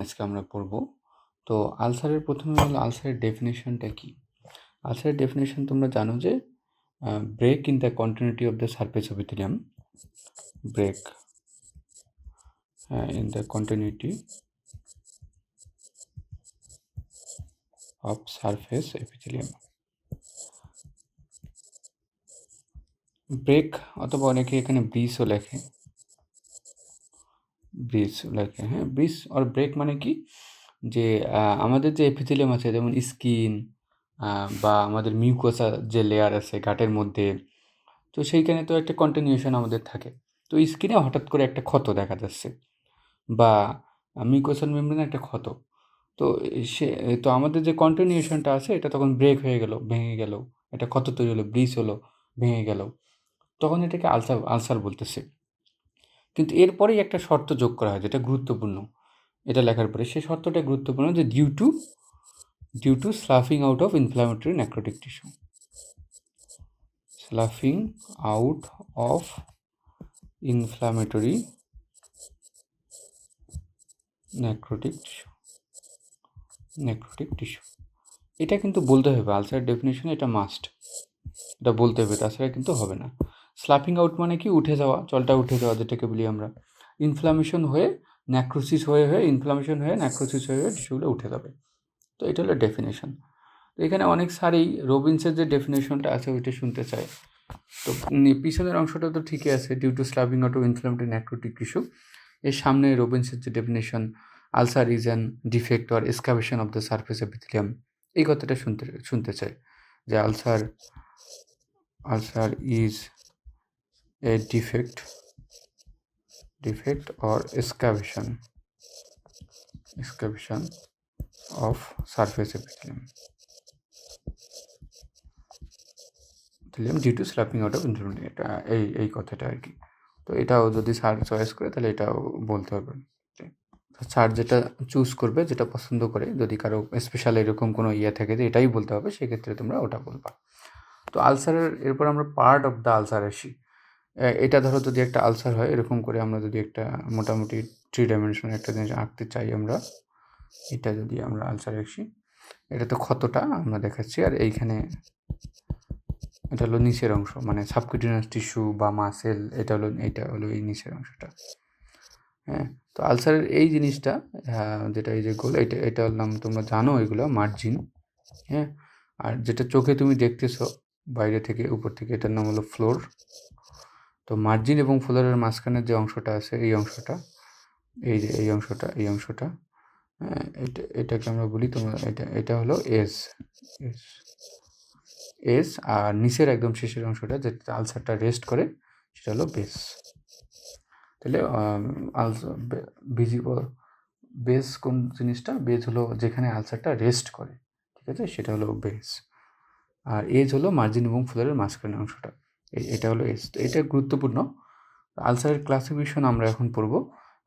আজকে আমরা পড়ব। তো আলসারের প্রথমে হলো আলসারের ডেফিনেশনটা কি? আলসারের ডেফিনেশন তোমরা জানো যে break in the continuity of the surface of epithelium, break in the continuity of surface epithelium. Break অথবা অনেকে এখানে ব্রিজও লেখে, হ্যাঁ ব্রিজ আর ব্রেক মানে কি, যে আমাদের যে এপিথেলিয়াম আছে যেমন স্কিন বা আমাদের মিউকোসা যে লেয়ার আছে গাটের মধ্যে, তো সেইখানে তো একটা কন্টিনিউশন আমাদের থাকে। তো স্কিনে হঠাৎ করে একটা ক্ষত দেখা যাচ্ছে বা মিউকোসাল মেমব্রেনে একটা ক্ষত, তো সে তো আমাদের যে কন্টিনিউশনটা আছে এটা তখন ব্রেক হয়ে গেল, ভেঙে গেল, একটা ক্ষত তৈরি হলো, ব্রিজ হলো, ভেঙে গেল, তখন এটাকে আলসার বলতেছে। কিন্তু এরপরেই একটা শর্ত যোগ করা হয় যেটা গুরুত্বপূর্ণ, এটা লেখার পরে সেই শর্তটা গুরুত্বপূর্ণ, যে due to sloughing out of inflammatory necrotic tissue, sloughing out of inflammatory necrotic tissue. এটা কিন্তু বলতে হবে, আলসারের ডেফিনেশনে এটা মাস্ট, এটা বলতে হবে, তাছাড়া কিন্তু হবে না। স্লাফিং আউট মানে কি, উঠে যাওয়া, জলটা উঠে যাওয়া যেটাকে বলি আমরা। ইনফ্লামেশন হয়ে ন্যাক্রোসিস হয়ে ইনফ্লামেশন হয়ে ন্যাক্রোসিস হয়ে টিস্যুগুলো উঠে যাবে। তো এটা হলো ডেফিনেশন। তো এখানে অনেক সারেই রবিনসের যে ডেফিনেশনটা আছে ওইটা শুনতে চায়। তো পিছনের অংশটা তো ঠিকই আছে, due to sloughing out of inflammatory necrotic tissue. এর সামনে রবিনসের যে definition, ulcer is an defect or excavation of the surface epithelium, এই কথাটা শুনতে চায়, যে ulcer is a defect or excavation of surface epithelium due to sloughing out of inflammatory, এটা এই কথাটা আর কি। তো এটাও যদি স্যার চয়েস করে তাহলে এটাও বলতে হবে। স্যার যেটা চুজ করবে, যেটা পছন্দ করে, যদি কারো স্পেশাল এরকম কোনো থাকে যে এটাই বলতে হবে, সেক্ষেত্রে তোমরা ওটা বলবা। তো আলসারের এরপর আমরা পার্ট অফ দ্য আলসার আসি। এটা ধরো যদি একটা আলসার হয়, এরকম করে আমরা যদি একটা মোটামুটি 3 ডাইমেনশনে একটা জিনিস আঁকতে চাই আমরা, এটা যদি আমরা আলসার আঁকি, এটা তো ক্ষতটা আমরা দেখাচ্ছি, আর এইখানে এটা হলো নিচের অংশ, মানে সাবকিউটেনিয়াস টিস্যু বা মাসেল, এটা হলো এই নিচের অংশটা। হ্যাঁ, তো আলসারের এই জিনিসটা যেটা এই যে গোল, এটার নাম তোমরা জানো, এগুলো মার্জিন। হ্যাঁ, আর যেটা চোখে তুমি দেখতেছো বাইরে থেকে উপর থেকে, এটার নাম হলো ফ্লোর। তো মার্জিন এবং ফ্লোরের মাঝখানের যে অংশটা আছে, এই অংশটা, এই যে এই অংশটা, হ্যাঁ, এটাকে আমরা বলি তোমরা, এটা হলো এস, আর নিচের একদম শেষের অংশটা যেটা আলসারটা রেস্ট করে, সেটা হলো বেস। তাহলে ভিজিবল বেস কোন জিনিসটা, বেস হলো যেখানে আলসারটা রেস্ট করে, ঠিক আছে, সেটা হলো বেস। আর এজ হলো মার্জিন এবং ফ্লোরের মাঝখানের অংশটা, এটা হলো এজ। তো এটা গুরুত্বপূর্ণ। আলসারের ক্লাসিফিকেশন আমরা এখন পড়বো।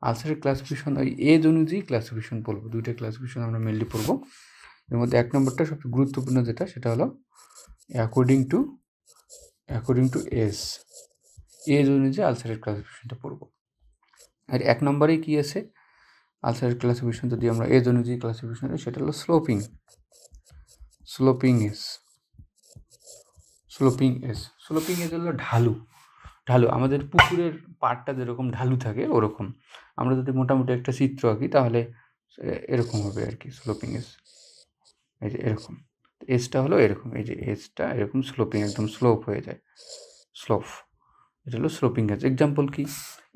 আলসারের ক্লাসিফিকেশন ওই এজ অনুযায়ী ক্লাসিফিকেশন পড়বো, দুইটা ক্লাসিফিকেশন আমরা মেনলি পড়বো। এর মধ্যে 1 নম্বরটা সবচেয়ে গুরুত্বপূর্ণ, যেটা সেটা হলো অ্যাকর্ডিং টু এজ অনুযায়ী আলসারের ক্লাসিফিকেশনটা পড়বো। আর 1 নম্বরে কি আছে আলসারের ক্লাসিফিকেশন, যদি আমরা এজ অনুযায়ী ক্লাসিফিকেশন, সেটা হলো স্লোপিং এজ হলো ঢালু। আমাদের পুকুরের পাড়টা যেরকম ঢালু থাকে ওরকম, আমরা যদি মোটামুটি একটা চিত্র আঁকি তাহলে এরকম হবে আর কি, স্লোপিং এজ। এই যে এরকম এজটা হলো এরকম, এই যে এজটা এরকম স্লোপিং, একদম স্লোপ হয়ে যায়, এটা হলো স্লোপিং এজ। এক্সাম্পল কি?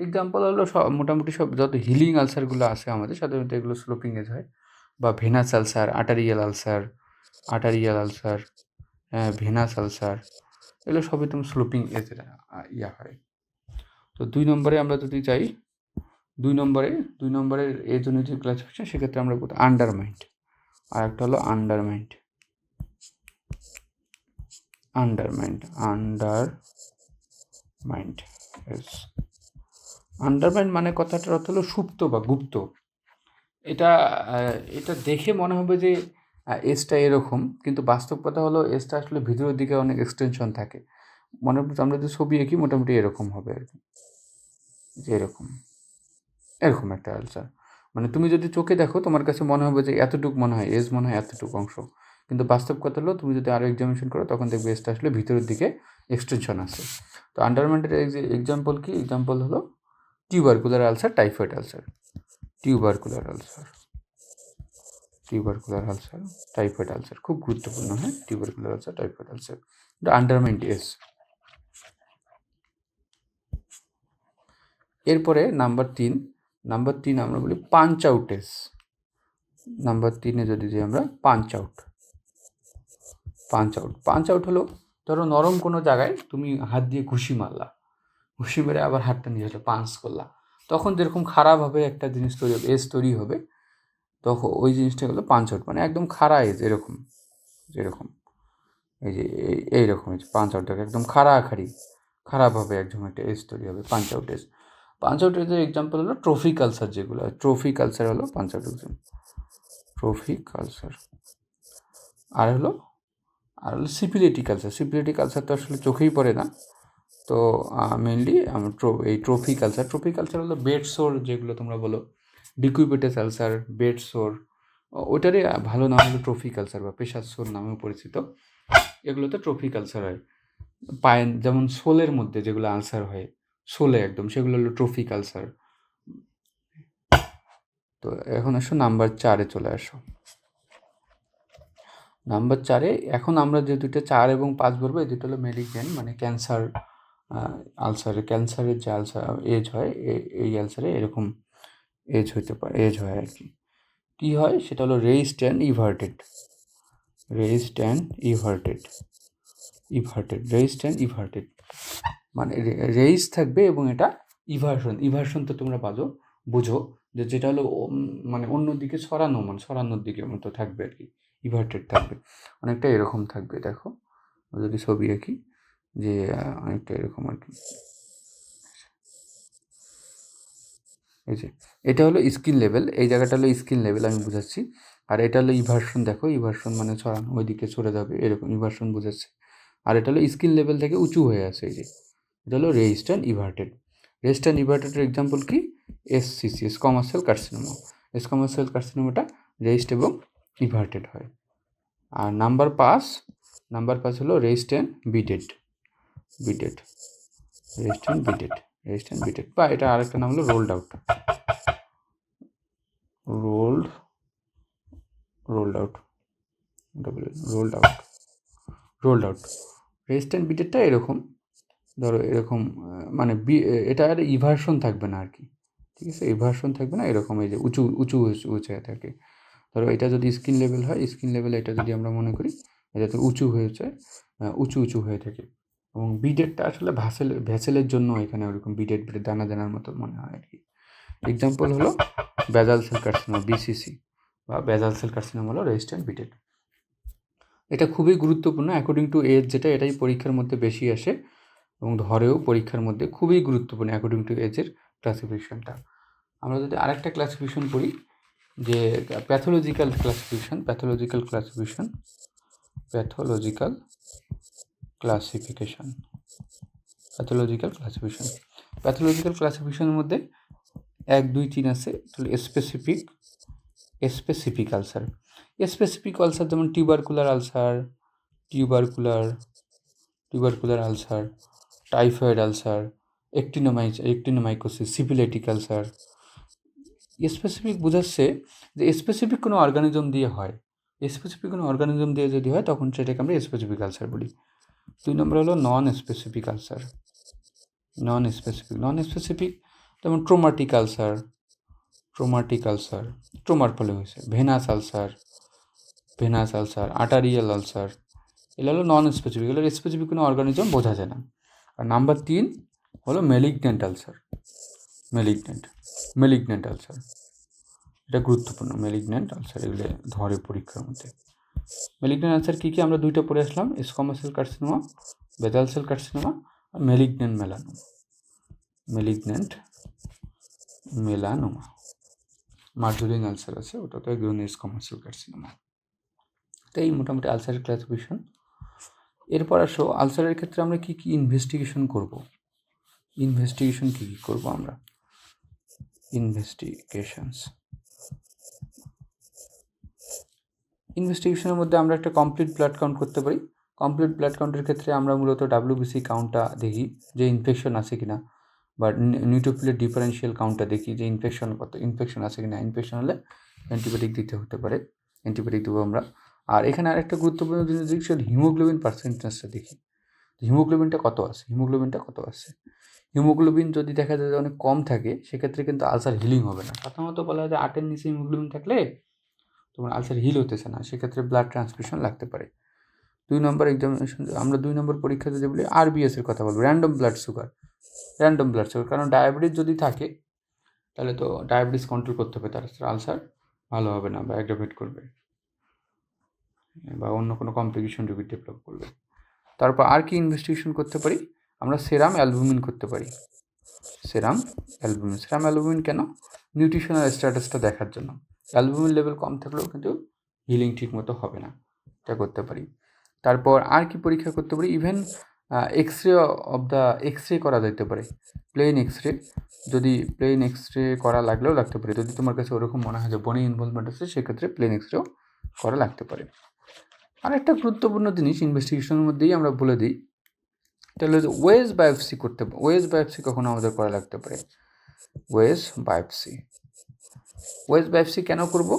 এক্সাম্পল হলো মোটামুটি সব যত হিলিং আলসারগুলো আছে আমাদের, সাধারণত এগুলো স্লোপিং এজ হয়, বা venous ulcer, arterial ulcer, venous ulcer, এগুলো সবই তোমার স্লোপিং এজের হয়। তো 2 নম্বরে আমরা যদি যাই, 2 নম্বরের এজ অনুযায়ী ক্লাসিফিকেশন, সেক্ষেত্রে আমরা বলতে আন্ডারমাইন্ড, আর একটা হলো আন্ডারমাইন্ড মানে কথাটার অর্থ হলো সুপ্ত বা গুপ্ত। এটা দেখে মনে হবে যে এজটা এরকম, কিন্তু বাস্তব কথা হলো এজটা আসলে ভিতরের দিকে অনেক এক্সটেনশন থাকে। আমরা যদি ছবি আঁকি মোটামুটি এরকম হবে আর কি, যে এরকম একটা আলসার। মানে তুমি যদি চোখে দেখো তোমার কাছে মনে হবে যে এতটুকু মনে হয় এজ, মনে হয় এতটুকু অংশ, কিন্তু বাস্তব কথা হলো তুমি যদি আরও এক্সামিনেশন করো তখন দেখবে এজটা আসলে ভিতরের দিকে এক্সটেনশন আছে। তো আন্ডারমাইন্ডের এক্সাম্পল কি? এক্সাম্পল হলো tubercular ulcer, typhoid ulcer, tubercular ulcer, tubercular ulcer, typhoid ulcer, খুব গুরুত্বপূর্ণ। হ্যাঁ, টিউবারকুলার আলসার, টাইফয়েড আলসার, এটা আন্ডারমাইন্ড এজ। এরপরে নাম্বার 3 আমরা বলি পাঞ্চ আউট এজ। নাম্বার 3-এ যদি যাই আমরা পাঞ্চ আউট হলো, ধরো নরম কোনো জায়গায় তুমি হাত দিয়ে ঘুষি মারলা, ঘুষি মেরে আবার হাতটা নিয়ে আসলে পাঞ্চ করলা, তখন যেরকম খারাপভাবে একটা জিনিস তৈরি হবে, এজ তৈরি হবে, তখন ওই জিনিসটা হলো পাঞ্চ আউট, মানে একদম খাড়া এজ, এরকম এই যে এইরকম এজ পাঞ্চ আউট, দেখো একদম খারাপভাবে একদম একটা এজ তৈরি হবে, punch out edge. Punch out এজের এক্সাম্পল হলো ট্রফি কালচার, যেগুলো ট্রফি কালচার হলো punch out exam, trophic ulcer. আর হলো সিপিলিটি কালচার তো আসলে চোখেই পড়ে না, তো মেনলি এই ট্রফি কালচার হলো বেড সোর, যেগুলো তোমরা বলো ডিকুইবিটাস আলসার, বেড সোর, ওটারই ভালো নাম হলো ট্রফি কালচার বা পেশার সোর নামেও পরিচিত। এগুলোতে ট্রফি কালচার হয়। পায়ের যেমন সোলের মধ্যে যেগুলো আলসার হয় সোলে একদম, সেগুলো হলো ট্রফি কালচার। তো এখন আসো নাম্বার 4-এ চলে আসো। নাম্বার 4-এ এখন আমরা যে দুটো 4 এবং 5 বলবো, এই দুটো হলো মেলিগন্যান্ট, মানে ক্যান্সার ক্যান্সারের যে আলসার এজ হয়, এই আলসারে এরকম এজ হইতে পারে, এজ হয় আর কি। কী হয় সেটা হলো রেইজড অ্যান্ড ইভার্টেড, মানে রেইজ থাকবে এবং এটা ইভার্সন তো তোমরা বুঝো যে যেটা হলো মানে অন্যদিকে সরানোর দিকে মতো থাকবে আর কি, ইভার্টেড থাকবে, অনেকটা এরকম থাকবে। দেখো যদি ছবি আঁকি, যে অনেকটা এরকম আর কি। এই যে এটা হলো স্কিন লেভেল, এই জায়গাটা হলো স্কিন লেভেল, আমি বুঝাচ্ছি। আর এটা হলো ইভার্সন, দেখো ইভার্সন মানে ছড়ানো, ওইদিকে সরে যাবে এরকম, ইভার্সন বুঝাচ্ছে। আর এটা হলো স্কিন লেভেল থেকে উঁচু হয়ে আছে, এই যে এটা হলো রেইজড অ্যান্ড ইভার্টেডের এক্সাম্পল কি? এসসিসি, স্কমাস সেল কার্সিনোমাটা রেইজড এবং ইভার্টেড হয়। আর নাম্বার 5 হলো রেইজড অ্যান্ড বিটেড, বা এটা আরেকটা নাম হলো রোল্ড আউট, রেইজড অ্যান্ড বিটেডটা এরকম, ধরো এরকম, মানে এটা আর ইভার্সন থাকবে না আর কি, ঠিক আছে, ইভার্সন থাকবে না, এরকম এই যে উঁচু থাকে। ধরো এটা যদি স্কিন লেভেল হয়, স্কিন লেভেল এটা যদি আমরা মনে করি, এটা তো উঁচু হয়ে থাকে। এবং বিডেডটা আসলে ভ্যাসেলের জন্য এখানে ওরকম বিডেড দানার মতো মনে হয় আর কি। এক্সাম্পল হলো বেজাল সেল কার্সিনোমা, বিসিসি বা বেজাল সেল কার্সিনোমা হলো রেইজড অ্যান্ড বিটেড। এটা খুবই গুরুত্বপূর্ণ অ্যাকর্ডিং টু এজ, এটাই পরীক্ষার মধ্যে বেশি আসে এবং ধরেও পরীক্ষার মধ্যে, খুবই গুরুত্বপূর্ণ অ্যাকর্ডিং টু এজের ক্লাসিফিকেশনটা। আমরা যদি আরেকটা ক্লাসিফিকেশন পড়ি, যে প্যাথোলজিক্যাল ক্লাসিফিকেশন, প্যাথোলজিক্যাল ক্লাসিফিকেশনের মধ্যে 1, 2, 3 আছে। তাহলে স্পেসিফিক আলসার, যেমন tubercular ulcer, typhoid ulcer, actinomycosis, syphilitic ulcer. Specific বোঝাচ্ছে যে স্পেসিফিক কোনো অর্গানিজম দিয়ে হয়, যদি হয় তখন সেটাকে আমরা স্পেসিফিক আলসার বলি। 2 নম্বর হলো নন স্পেসিফিক আলসার, যেমন ট্রোমাটিক আলসার, ট্রোমার ফলে হয়েছে, ভেনাস আলসার, আর্টারিয়াল আলসার, এগুলো হলো নন স্পেসিফিক, এগুলো স্পেসিফিক কোনো অর্গানিজম বোঝা যায় না। আর নাম্বার 3 হলো মেলিগন্যান্ট আলসার, এটা গুরুত্বপূর্ণ, মেলিগন্যান্ট আলসার, এগুলো ধরে পরীক্ষার মধ্যে। মেলিগন্যান্ট আলসার কী আমরা দুইটা পড়ে আসলাম, squamous cell carcinoma, basal cell carcinoma, আর মেলিগন্যান্ট মেলানোমা। মার্জুরিন আলসার আছে, ওটা তো একজন স্কোয়ামাস সেল কার্সিনোমা। তো এই মোটামুটি আলসারের ক্লাসিফিকেশন। এরপর আসো আলসারের ক্ষেত্রে আমরা কী ইনভেস্টিগেশন করব, কী করব আমরা, ইনভেস্টিগেশনের মধ্যে আমরা একটা কমপ্লিট ব্লাড কাউন্ট করতে পারি। কমপ্লিট ব্লাড কাউন্টের ক্ষেত্রে আমরা মূলত WBC কাউন্টটা দেখি যে ইনফেকশন আছে কিনা, বা নিউট্রোফিলের ডিফারেন্সিয়াল কাউন্টটা দেখি যে ইনফেকশন আছে কিনা। ইনফেকশন হলে অ্যান্টিবায়োটিক দিতে হতে পারে, অ্যান্টিবায়োটিক দেবো আমরা। আর এখানে আরেকটা গুরুত্বপূর্ণ জিনিস দেখি, সেটা হিমোগ্লোবিন পার্সেন্টেজটা দেখি, হিমোগ্লোবিনটা কত আছে। হিমোগ্লোবিন যদি দেখা যায় যে অনেক কম থাকে, সেক্ষেত্রে কিন্তু আলসার হিলিং হবে না। সাধারণত বলা হয় যে 8-এর নিচে হিমোগ্লোবিন থাকলে তোমার আলসার হিল হতেছে না, সেক্ষেত্রে ব্লাড ট্রান্সফিউশন লাগতে পারে। 2 নম্বর এক্সামিনেশন, আমরা 2 নম্বর পরীক্ষা যদি বলি RBS এর কথা বলবো, র্যান্ডম ব্লাড সুগার। কারণ ডায়াবেটিস যদি থাকে তাহলে তো ডায়াবেটিস কন্ট্রোল করতে হবে, তার আলসার ভালো হবে না বা অ্যাগ্রাভেট করবে, বা অন্য কোনো কমপ্লিকেশন রোগী ডেভেলপ করবে। তারপর আর কি ইনভেস্টিগেশন করতে পারি, আমরা সেরাম অ্যালবুমিন করতে পারি। সেরাম অ্যালবুমিন কেন? নিউট্রিশনাল স্ট্যাটাসটা দেখার জন্য। অ্যালবুমিন লেভেল কম থাকলেও কিন্তু হিলিং ঠিকমতো হবে না, এটা করতে পারি। তারপর আর কি পরীক্ষা করতে পারি, ইভেন এক্সরে করা যেতে পারে। প্লেন এক্সরে করা লাগতে পারে। যদি তোমার কাছে ওরকম মনে হয় যে বনি ইনভলভমেন্ট আছে, সেক্ষেত্রে প্লেন এক্সরেও করা লাগতে পারে। আর একটা গুরুত্বপূর্ণ জিনিস ইনভেস্টিগেশনের মধ্যেই আমরা বলে দিই, তাহলে ওয়েজ বায়োপসি কখনো আমাদের করা লাগতে পারে। ওয়েজ বায়োপসি কেন করব?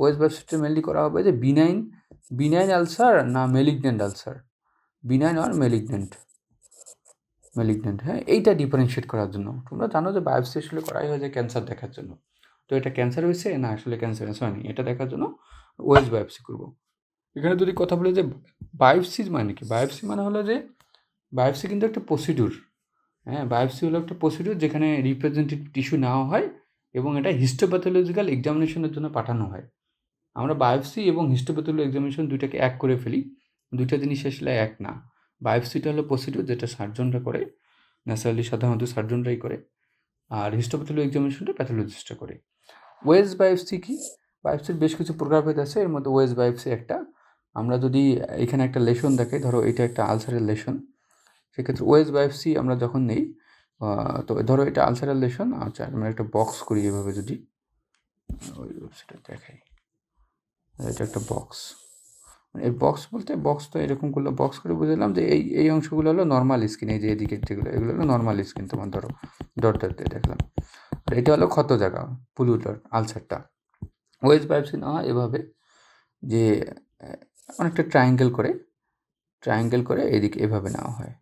ওয়েজ বায়োপসিটা মেনলি করা হবে যে বিনাইন আলসার না মেলিগন্যান্ট আলসার, বিনাইন আর মেলিগন্যান্ট, হ্যাঁ, এইটা ডিফারেন্সিয়েট করার জন্য। তোমরা জানো যে বায়োপসি আসলে করাই হয় যে ক্যান্সার দেখার জন্য, তো এটা ক্যান্সার হয়েছে না আসলে ক্যান্সার হয়নি, এটা দেখার জন্য ওয়েজ বায়োপসি করব। এখানে যদি কথা বলে যে বায়োপসি মানে কি, বায়োপসি মানে হলো যে বায়োপসি কিন্তু একটা প্রসিডিউর, হ্যাঁ, বায়োপসি হলো একটা প্রসিডিউর যেখানে রিপ্রেজেন্টেটিভ টিস্যু নেওয়া হয় এবং এটা হিস্টোপ্যাথোলজিক্যাল এক্সামিনেশনের জন্য পাঠানো হয়। আমরা বায়োপসি এবং হিস্টোপ্যাথোলজি এক্সামিনেশন দুইটাকে এক করে ফেলি, দুইটা জিনিস আসলে এক না। বায়োপসিটা হলো প্রসিডিউর যেটা সার্জনরা করে, ন্যাচারালি সাধারণত সার্জনরাই করে, আর হিস্টোপ্যাথোলজি এক্সামিনেশনটা প্যাথোলজিস্টরা করে। ওয়েজ বায়োপসি কি? বায়োপসির বেশ কিছু প্রকারভেদ আছে, এর মধ্যে ওয়েজ বায়োপসি একটা। আমরা যদি এখানে একটা লেশন দেখাই, ধরো এটা একটা আলসারের লেশন, সেক্ষেত্রে ওয়েজ বায়োপসি আমরা যখন নেই, তো ধরো এটা আলসারের লেশন, আচ্ছা আমরা একটা বক্স করি এভাবে, যদি ওই সেটা দেখাই, এটা একটা বক্স, এই বক্স বলতে বক্স তো এরকম করলে বক্স করে বুঝলাম যে এই অংশগুলো হলো নর্মাল স্কিন, এই যে এদিকে যেগুলো এগুলো হলো নর্মাল স্কিন, তোমার ধরো ডট দিয়ে দেখলাম, আর এটা হলো ক্ষত জায়গা, পুলুটার আলসারটা। ওয়েজ বায়োপসি নেওয়া হয় এভাবে যে অনেকটা ট্রায়াঙ্গেল করে এদিকে এভাবে নেওয়া হয়।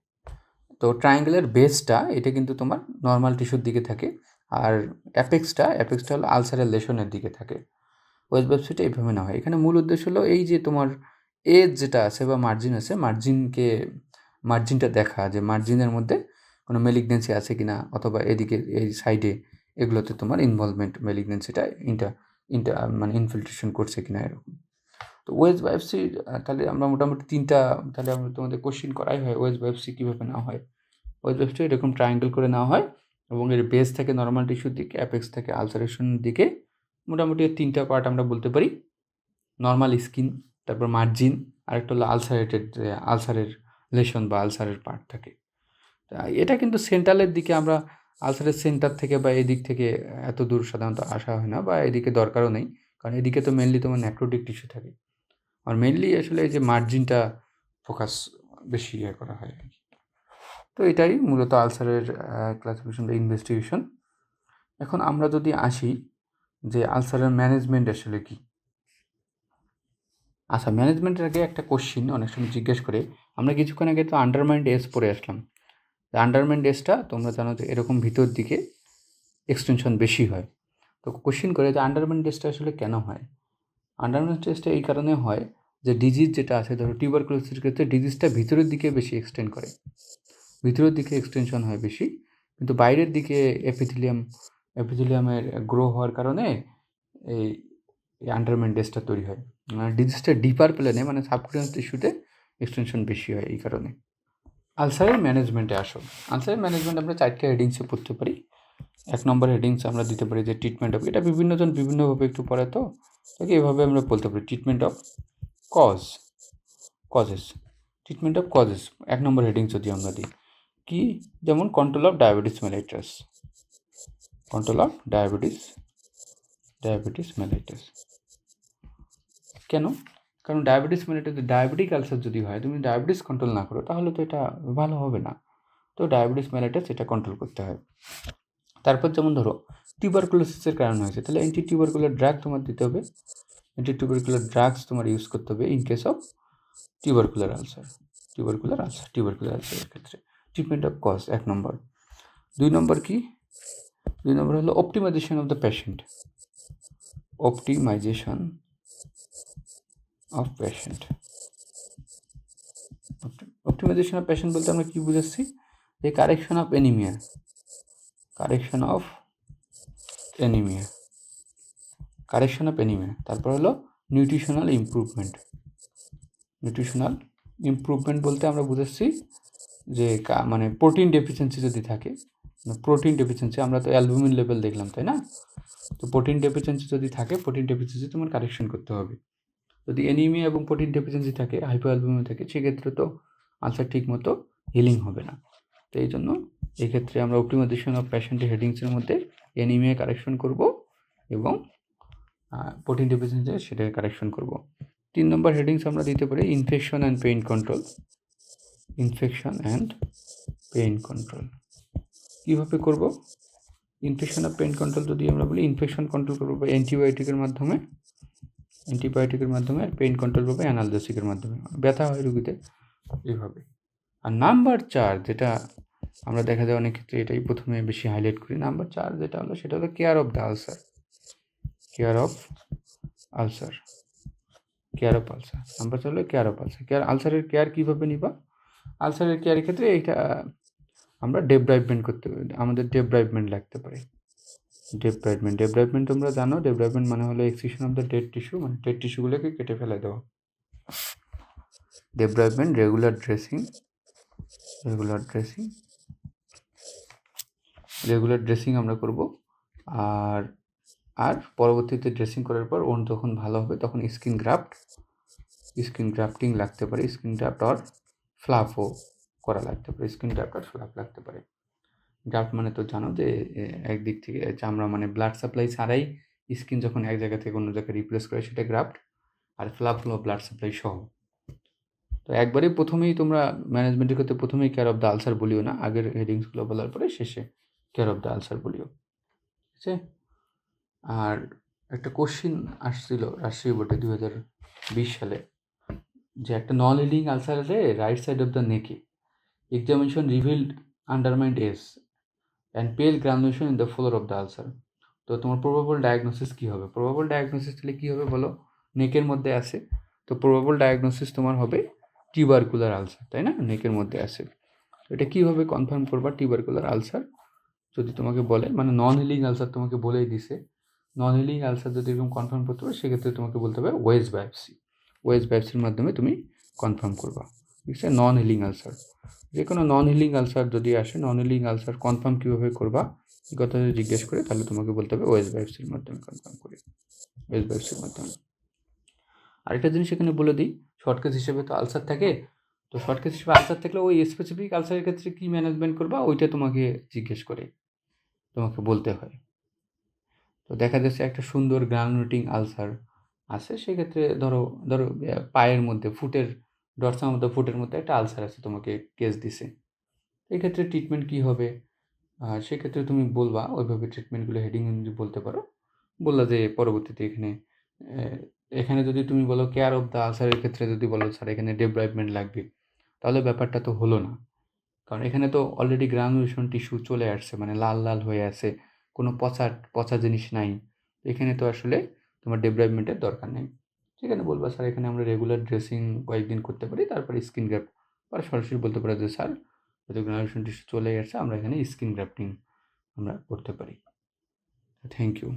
তো ট্রায়াঙ্গেলের বেসটা এটা কিন্তু তোমার নর্মাল টিস্যুর দিকে থাকে, আর অ্যাপেক্সটা হলো আলসারের লেশনের দিকে থাকে। ওয়েজ বায়োপসিটা এইভাবে নেওয়া হয়। এখানে মূল উদ্দেশ্য হলো এই যে তোমার এজ যেটা আছে বা মার্জিন আছে, মার্জিনটা দেখা, যে মার্জিনের মধ্যে কোনো মেলিগনেন্সি আছে কি না, অথবা এদিকে এই সাইডে এগুলোতে তোমার ইনভলভমেন্ট মেলিগনেন্সিটা মানে ইনফিল্ট্রেশন করছে কিনা, এরকম। তো ওয়েজ বায়োপসি তাহলে আমরা মোটামুটি তাহলে আমরা তোমাদের কোশ্চিন করাই হয় ওয়েজ বায়োপসি কীভাবে নেওয়া হয়। ওয়েজ বায়োপসি এরকম ট্রায়াঙ্গেল করে নেওয়া হয় এবং এর বেস থেকে নর্মাল টিস্যুর দিকে, অ্যাপেক্স থেকে আলসারেশনের দিকে, মোটামুটি 3টা পার্ট আমরা বলতে পারি। নর্মাল স্কিন, তারপর মার্জিন, আরেকটা হলো আলসারের লেশন বা আলসারের পার্ট থাকে। এটা কিন্তু সেন্ট্রালের দিকে, আমরা আলসারের সেন্টার থেকে বা এদিক থেকে এত দূর সাধারণত আসা হয় না, বা এদিকে দরকারও নেই, কারণ এদিকে তো মেনলি তোমার নেক্রোটিক টিস্যু থাকে, আর মেনলি আসলে এই যে মার্জিনটা ফোকাস বেশি করা হয়। তো এটাই মূলত আলসারের ক্লাসিফিকেশন বা ইনভেস্টিগেশন। এখন আমরা যদি আসি যে আলসারের ম্যানেজমেন্ট আসলে কি। আচ্ছা, ম্যানেজমেন্টের আগে একটা কোশ্চিন অনেক সময় জিজ্ঞেস করে, আমরা কিছুক্ষণ আগে তো আন্ডারমাইন্ড এজ পড়ে আসলাম। আন্ডারমাইন্ড এজটা তোমরা জানো যে এরকম ভিতর দিকে এক্সটেনশন বেশি হয়। তো কোশ্চিন করে যে আন্ডারমাইন্ড এজটা আসলে কেন হয়। আন্ডারমাইন্ড এজটা এই কারণে হয় যে ডিজিজ যেটা আছে, ধরো টিউবারকুলোসিসের ক্ষেত্রে ডিজিজটা ভিতরের দিকে বেশি এক্সটেন্ড করে, ভিতরের দিকে এক্সটেনশন হয় বেশি, কিন্তু বাইরের দিকে এপিথেলিয়ামের গ্রো হওয়ার কারণে এই আন্ডারমাইন্ড এজটা তৈরি হয়। মানে ডিজিজটা ডিপার প্লেনে, মানে সাবকুটেনিয়াস টিস্যুতে এক্সটেনশন বেশি হয় এই কারণে। আলসারের ম্যানেজমেন্টে আসো। আলসারের ম্যানেজমেন্ট আমরা 4টে হেডিংসে পড়তে পারি। 1 নম্বর হেডিংস আমরা দিতে পারি যে ট্রিটমেন্ট অফ, এটা বিভিন্নজন বিভিন্নভাবে একটু পড়ে, তো তাকে এভাবে আমরা বলতে পারি treatment of causes. Treatment of causes 1 number heading যদি আমরা দিই, কি যেমন কন্ট্রোল অফ ডায়াবেটিস মেলাইটাস, কেন? কারণ ডায়াবেটিস মেলেটাস ডায়াবেটিক আলসার যদি হয়, তুমি ডায়াবেটিস কন্ট্রোল না করো তাহলে তো এটা ভালো হবে না। তো ডায়াবেটিস মেলেটাস এটা কন্ট্রোল করতে হয়। তারপর যেমন ধরো টিউবারকুলোসিসের কারণ হয়েছে, তাহলে অ্যান্টি টিউবারকুলার ড্রাগ তোমার দিতে হবে, অ্যান্টি টিউবারকুলার ড্রাগস তোমার ইউজ করতে হবে ইন কেস অফ টিউবারকুলার আলসারের ক্ষেত্রে। Treatment of cause 1 number. 2 number কি? 2 নম্বর হলো optimisation of the patient. Optimisation of patient বলতে আমরা কি বুঝাচ্ছি? যে কারেকশন অফ অ্যানিমিয়া, তারপর হলো নিউট্রিশনাল ইমপ্রুভমেন্ট বলতে আমরা বুঝাচ্ছি যে মানে প্রোটিন ডেফিসিয়েন্সি যদি থাকে, আমরা তো অ্যালবুমিন লেভেল দেখলাম, তাই না? তো প্রোটিন ডেফিসিয়েন্সি যদি থাকে, প্রোটিন ডেফিসিয়েন্সি তোমার কারেকশন করতে হবে। যদি অ্যানিমিয়া এবং প্রোটিন ডেফিসিয়েন্সি থাকে, হাইপোঅ্যালবুমিন থাকে, সেক্ষেত্রে তো আলসার ঠিক মতো হিলিং হবে না। তো এই জন্য এক্ষেত্রে আমরা অপটিমাইজেশন অফ পেশেন্টের হেডিংসের মধ্যে অ্যানিমিয়া কারেকশন করব এবং প্রোটিন ডেফিসিয়েন্সি সেটা কারেকশন করব। 3 নম্বর হেডিংস আমরা দিতে পারি ইনফেকশন অ্যান্ড পেইন কন্ট্রোল। কীভাবে করব? ইনফেকশন আর পেইন কন্ট্রোল যদি আমরা বলি, ইনফেকশন কন্ট্রোল করবো অ্যান্টিবায়োটিকের মাধ্যমে, আর পেইন কন্ট্রোল করবো অ্যানালজেসিকের মাধ্যমে। ব্যথা হয় রুগীতে এইভাবে। আর নাম্বার 4 যেটা আমরা দেখা যায় অনেক ক্ষেত্রে এটাই প্রথমে বেশি হাইলাইট করি, নাম্বার 4 যেটা হলো সেটা হলো কেয়ার অফ আলসার। নাম্বার 4 হলো কেয়ার অফ আলসার। আলসারের কেয়ার কীভাবে নিবা? আলসারের কেয়ারের ক্ষেত্রে এইটা আমরা ডেব্রাইভমেন্ট করতে পারি, আমাদের ডেব্রাইভমেন্ট লাগতে পারে। ডেব্রাইভমেন্ট তোমরা জানো, ডেব্রাইভমেন্ট মানে হলো excision of the dead tissue, মানে ডেড টিস্যুগুলোকে কেটে ফেলে দেওয়া। ডেব্রাইভমেন্ট, রেগুলার ড্রেসিং আমরা করব। আর পরবর্তীতে ড্রেসিং করার পর ওন যখন ভালো হবে তখন স্কিন গ্রাফটিং লাগতে পারে, স্কিন গ্রাফট আর ফ্লাফও করা লাগতে পারে, লাগতে পারে। গ্রাফট মানে তো জানো যে একদিক থেকে চামড়া মানে ব্লাড সাপ্লাই ছাড়াই স্কিন যখন এক জায়গা থেকে অন্য জায়গায় রিপ্লেস করে সেটা গ্রাফট, আর ফ্লাফ হলো ব্লাড সাপ্লাই সহ। তো একবারেই প্রথমেই তোমরা ম্যানেজমেন্টের ক্ষেত্রে প্রথমেই কেয়ার অফ দ্য আলসার বলিও না, আগের হেডিংসগুলো বলার পরে শেষে কেয়ার অফ দ্য আলসার বলিও, ঠিক আছে? আর একটা কোশ্চিন আসছিল রাজশাহী বোর্ডে 2020 সালে, যে একটা নন হিলিং আলসারে রাইট সাইড অফ দ্য নেকে examination revealed undermined edges and pale granulation in the floor of the ulcer. তো তোমার প্রবাবল ডায়াগনোসিস কী হবে? প্রবাবল ডায়াগনোসিস তাহলে কী হবে বলো? নেকের মধ্যে আছে, তো প্রবাবল ডায়াগনোসিস তোমার হবে টিউবারকুলার আলসার, তাই না? নেকের মধ্যে আছে। এটা কীভাবে কনফার্ম করবা টিউবারকুলার আলসার? যদি তোমাকে বলে, মানে নন হিলিং আলসার তোমাকে বলেই দিছে, নন হিলিং আলসার যদি এরকম কনফার্ম করতে হবে সেক্ষেত্রে তোমাকে বলতে হবে ওয়েজ বায়োপসির মাধ্যমে তুমি কনফার্ম করবা, ঠিক আছে? নন হিলিং আলসার, যে কোনো নন হিলিং আলসার যদি আসে, নন হিলিং আলসার কনফার্ম কীভাবে করবা এই কথা যদি জিজ্ঞেস করে তাহলে তোমাকে বলতে হবে ওয়েজ বায়োপসির মাধ্যমে কনফার্ম করে, আরেকটা জিনিস এখানে বলে দিই, শর্টকেস হিসেবে তো আলসার থাকে, তো শর্টকেস হিসেবে আলসার থাকলে ওই স্পেসিফিক আলসারের ক্ষেত্রে কী ম্যানেজমেন্ট করবা ওইটা তোমাকে জিজ্ঞেস করে তোমাকে বলতে হয়। তো দেখা যাচ্ছে একটা সুন্দর গ্রানুলেটিং আলসার আছে, সেক্ষেত্রে ধরো পায়ের মধ্যে ডরসাম অফ দ্য ফুটের মধ্যে একটা আলসার আছে, তোমাকে কেস দিছে, এক্ষেত্রে ট্রিটমেন্ট কী হবে? সেক্ষেত্রে তুমি বলবা ওইভাবে ট্রিটমেন্টগুলো হেডিং যদি বলতে পারো, বললা যে পরবর্তীতে এখানে যদি তুমি বলো কেয়ার অফ দ্য আলসারের ক্ষেত্রে যদি বলো স্যার এখানে ডেব্রাইভমেন্ট লাগবে, তাহলে ব্যাপারটা তো হলো না, কারণ এখানে তো অলরেডি গ্রানুলেশন টিস্যু চলে আসছে, মানে লাল হয়ে আছে, কোনো পচা জিনিস নাই, এখানে তো আসলে তোমার ডেব্রাইভমেন্টের দরকার নেই। সেখানে বলবা স্যার এখানে আমরা রেগুলার ড্রেসিং কয়েকদিন করতে পারি, তারপরে স্কিন গ্রাফট, বা সরাসরি বলতে পারো যে স্যার যদি গ্রানুলেশন টিস্যু চলে আসছে আমরা এখানে স্কিন গ্রাফটিং আমরা করতে পারি। Thank you.